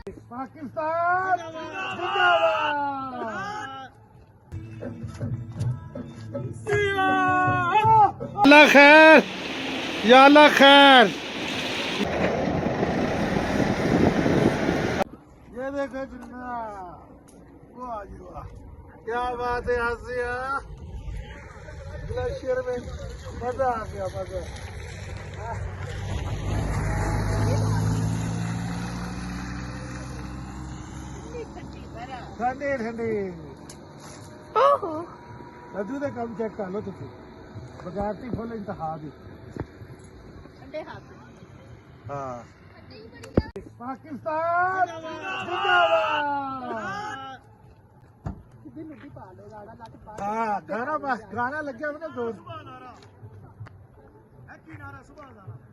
पाकिस्तान अल्लाह खैर या अल्लाह खैर। ये देखो जिन्ना, वाह जी वाह, क्या बात है आसिया, ग्लेशियर में मजा आ गया, मजा। ठंडी ठंडी रजू दे कम चेक कर लो तुम बगैरती फुल इंतहा दी। हाँ पाकिस्तान हाँ गाना लग गया मैंने दोस्त।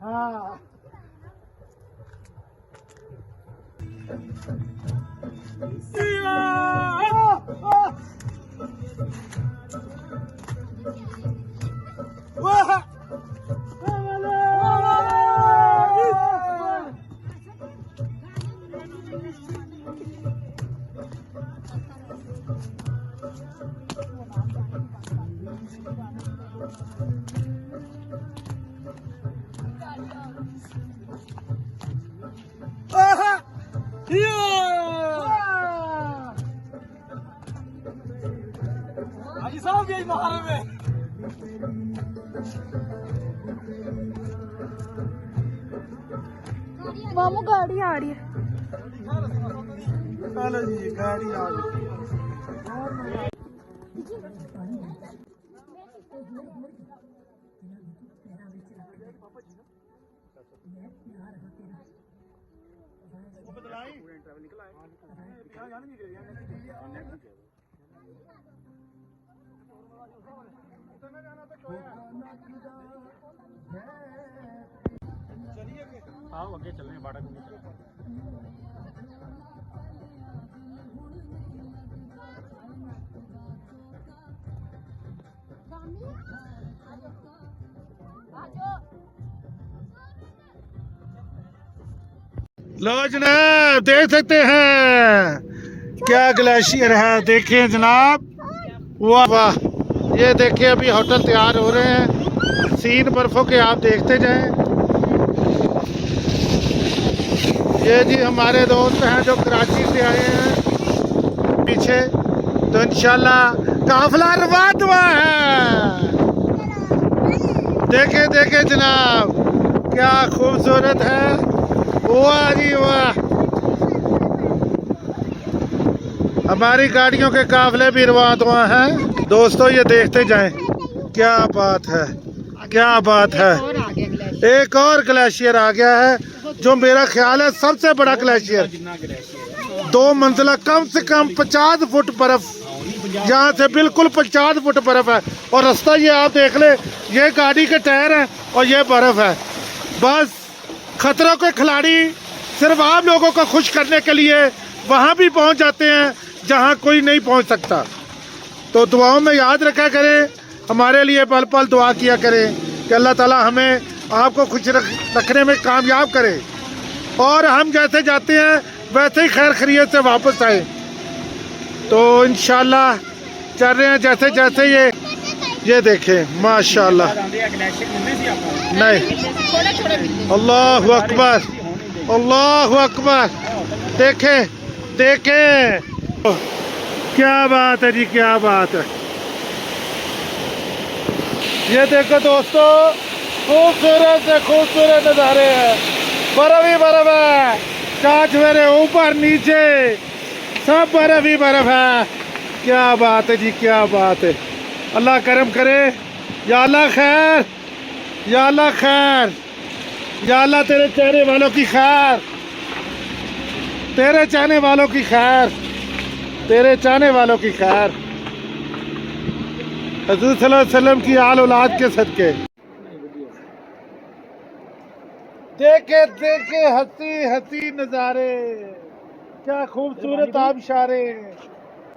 हाँ मामू गाड़ी आ रही है। चलो जी गाड़ी आ गई। आओ आगे चलें बाड़ा को। लो जनाब देख सकते हैं क्या ग्लेशियर है, देखिए जनाब, वाह वाह। ये देखिए अभी होटल तैयार हो रहे हैं, सीन बर्फों के आप देखते जाएं। ये जी हमारे दोस्त हैं जो कराची से आए हैं पीछे, तो इंशाल्लाह काफिला रवाद हुआ है। देखे देखे जनाब क्या खूबसूरत है, वाह जी वाह। हमारी गाड़ियों के काफिले भी रवाद हुआ हैं दोस्तों, ये देखते जाएं, क्या बात है, क्या बात है। एक और ग्लेशियर आ गया है जो मेरा ख्याल है सबसे बड़ा ग्लेशियर, 2 मंजिला, कम से कम 50 फुट बर्फ, यहाँ से बिल्कुल 50 फुट बर्फ है। और रास्ता ये आप देख ले, ये गाड़ी के टायर हैं और ये बर्फ है। बस खतरों के खिलाड़ी सिर्फ आप लोगों को खुश करने के लिए वहाँ भी पहुँच जाते हैं जहाँ कोई नहीं पहुँच सकता। तो दुआओं में याद रखा करें, हमारे लिए पल पल दुआ किया करें कि अल्लाह ताला हमें आपको खुश रखने में कामयाब करे, और हम जैसे जाते हैं वैसे ही खैर खैरियत से वापस आए। तो इंशाल्लाह चल रहे हैं जैसे जैसे ये देखें माशाल्लाह। नहीं, अल्लाह अकबर, अल्लाह अकबर, देखें देखें, क्या बात है जी, क्या बात है। ये देखो दोस्तों, खूबसूरत से खूबसूरत नज़ारे हैं, बर्फ ही बर्फ है, कांच मेरे ऊपर नीचे सब बर्फ ही बर्फ है। क्या बात है जी, क्या बात है। अल्लाह करम करे, या अल्लाह खैर, या अल्लाह खैर, या अल्लाह तेरे चाहने वालों की खैर, तेरे चाहने वालों की खैर, तेरे चाहने वालों की खैर, हज़रत सल्लल्लाहु अलैहि वसल्लम की आल औलाद के सदके। देखे देखे हंसी हंसी नज़ारे, क्या खूबसूरत आबशारे,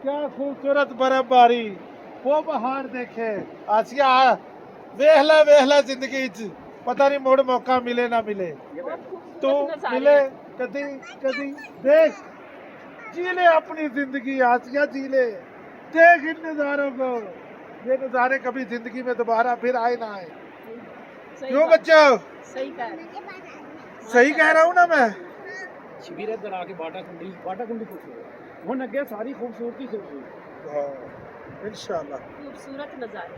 क्या खूबसूरत बर्फबारी, वो पहाड़ देखे। आसिया वेहला जिंदगी च पता नहीं मुड़ मौका मिले ना मिले, तो मिले कभी कभी देख, जी ले अपनी जिंदगी, आसिया जी ले, देख इन नज़ारों को। ये नज़ारे कभी जिंदगी में दोबारा फिर आए ना आए। क्यों बच्चों? सही कह रहे सही कह रहा हूँ ना मैं? शिविर इधर आके बाटा कुंडी खूबसूरत हुन अगे सारी खूबसूरती इंशाल्लाह। खूबसूरत नजारे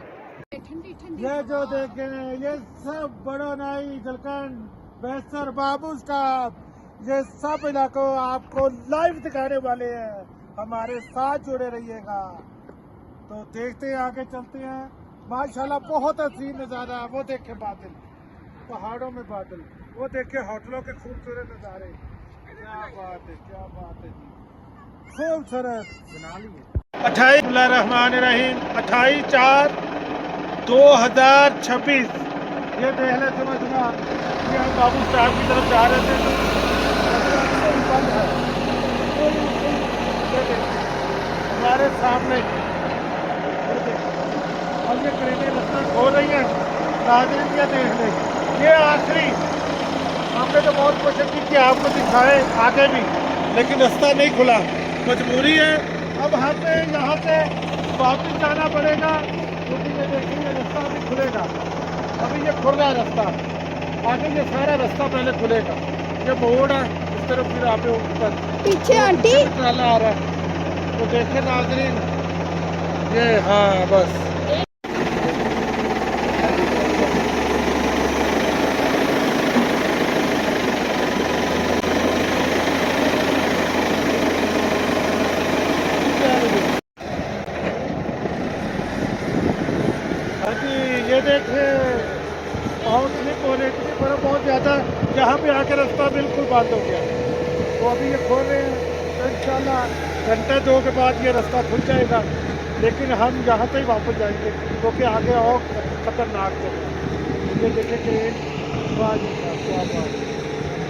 ठंडी ठंडी ये जो देखें, ये सब बड़ो नाई, जलकंड, बेसर, बाबू स्टाफ, ये सब इलाकों आपको लाइव दिखाने वाले हैं। हमारे साथ जुड़े रहिएगा। तो देखते हैं, आगे चलते हैं। माशाल्लाह बहुत हसीन नज़ारा है। वो देखे बादल, पहाड़ों में बादल, वो देखे होटलों के खूबसूरत नज़ारे। क्या बात है, क्या बात है जी, खूबसूरत बना लिए। 28 28/4/2026 ये देख ले समझना। ये हम बाबू साहब की तरफ जा रहे थे तो रास्ता बंद है। ये देखिए, हमारे सामने ये देखिए, और ये ट्रेनें रास्ता खोल रही हैं। नाज़रीन ये देख लें, ये आखिरी, हमने तो बहुत कोशिश की कि आपको दिखाएं आगे भी, लेकिन रास्ता नहीं खुला, मजबूरी है। अब हमें यहाँ से वापस जाना पड़ेगा, क्योंकि ये देखिए रास्ता अभी खुलेगा। अभी ये खुल रहा है रास्ता, आगे ये सारा रास्ता पहले खुलेगा। ये मोड़ है, इस तरफ फिर आप ऊपर पीछे आंटी ट्राला आ रहा है, तो देखे नाज़रीन ये। हाँ बस ये देखे, बहुत स्लिप हो रही थी, बर्फ बहुत ज़्यादा। यहाँ पे आके रास्ता बिल्कुल बंद हो गया। तो अभी ये खोल रहे हैं, तो इंशाल्लाह घंटे 2 के बाद ये रास्ता खुल जाएगा। लेकिन हम यहाँ से ही वापस जाएंगे, क्योंकि आगे और खतरनाक जगह। ये देखे ट्रेन, क्या बात,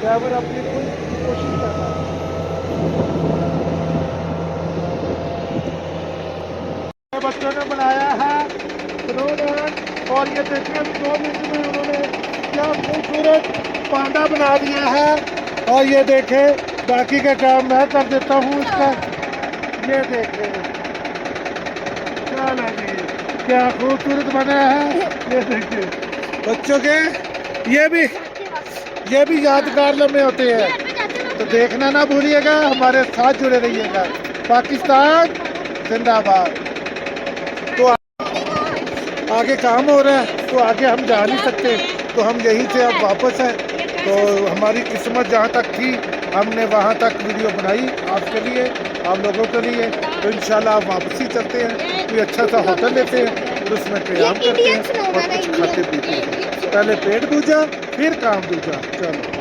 ड्राइवर अपनी पूरी कोशिश कर रहा है। बच्चों ने बनाया है स्नोमैन, और ये देखिए 2 मिनट में उन्होंने क्या खूबसूरत पांडा बना दिया है। और ये देखें, बाकी का काम मैं कर देता हूँ इसका। ये देखें, चलो जी, क्या खूबसूरत बना है। ये देखिए बच्चों के, ये भी यादगार लम्हे होते हैं। तो देखना ना भूलिएगा, हमारे साथ जुड़े रहिएगा। पाकिस्तान जिंदाबाद। तो आगे काम हो रहा है, तो आगे हम जा नहीं सकते, तो हम यहीं से अब वापस हैं। तो हमारी किस्मत जहाँ तक थी, हमने वहाँ तक वीडियो बनाई आपके लिए, आप लोगों के लिए। तो इंशाल्लाह आप वापसी चलते हैं, कोई अच्छा सा होटल लेते हैं, और उसमें क़याम करते हैं और कुछ खाते पीते हैं। पहले पेट दूजा, फिर काम दूजा। चलो।